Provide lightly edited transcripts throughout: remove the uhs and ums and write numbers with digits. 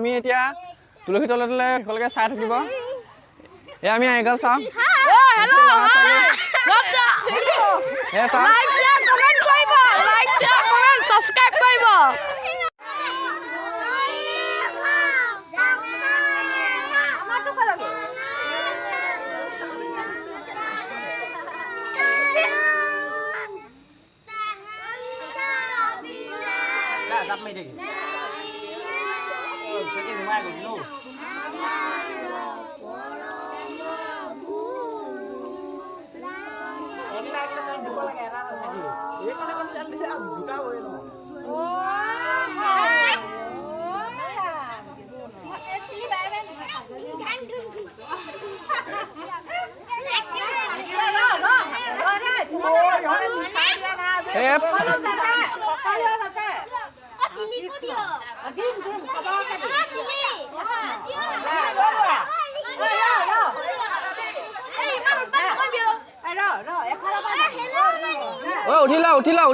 আমি এতিয়া তুলসী তললৈ সকলোকে চাই থাকিব এ আমি আইগাল চাম হেল্ল' হোৱাটছ আপ এ চাম লাইক শেয়াৰ কমেন্ট কৰিব লাইক শেয়াৰ কমেন্ট সাবস্ক্ৰাইব কৰিব আমাৰটো কৰক Sắp mày đi. Sẽ cái thứ hai của nó. Ini naik ke dalam dua lagi era saja. Ini kan akan jadi buka boleh loh.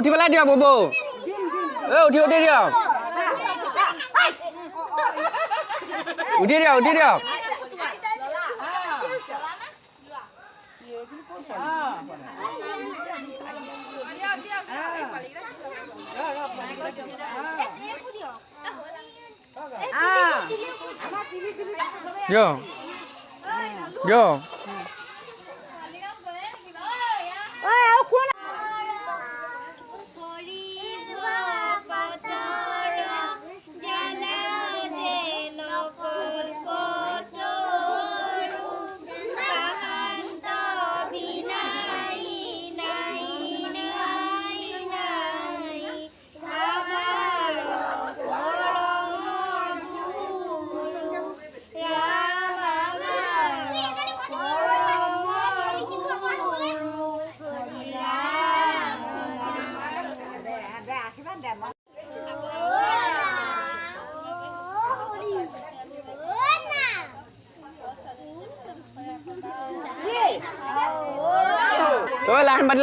উঠি পেলাই দিয়ক ববৌ উঠি দিয়ক উঠি দিয়ক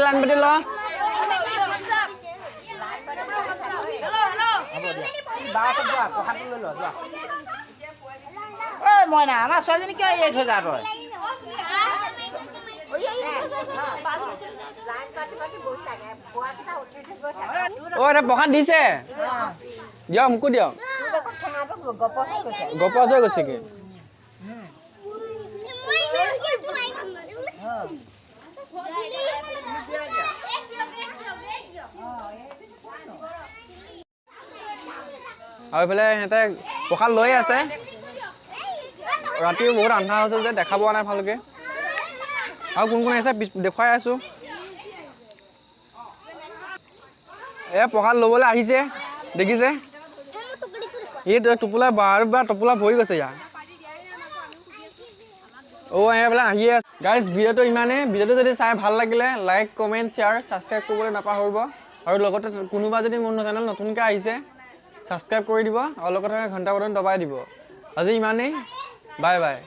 লাইন পাতি ল মই না আমাৰ ছোৱালীজনী কিয় এই থৈ যাব এটা প্ৰসাদ দিছে দিয়ক মোকো দিয়ক গপচ হৈ গৈছে কি আৰু এইফালে সিহঁতে প্ৰসাদ লৈ আছে ৰাতিও বহুত আন্ধাৰ হৈছে যে দেখা পোৱা নাই ভালকে আৰু কোন কোন আহিছে দেখুৱাই আছো প্ৰসাদ ল'বলৈ আহিছে দেখিছে এই টোপোলা বাৰ টোপোলা ভৰি গৈছে ইয়াৰ এইফালে আহিয়ে আছে গাইজ ভিডিঅ'টো ইমানেই ভিডিঅ'টো যদি চাই ভাল লাগিলে লাইক কমেণ্ট শ্বেয়াৰ ছাবস্ক্ৰাইব কৰিবলৈ নাপাহৰিব আৰু লগতে কোনোবা যদি মোৰ চেনেল নতুনকৈ আহিছে ছাবস্ক্ৰাইব কৰি দিব আৰু লগতে ঘণ্টা বটন দবাই দিব আজি ইমানেই বাই বাই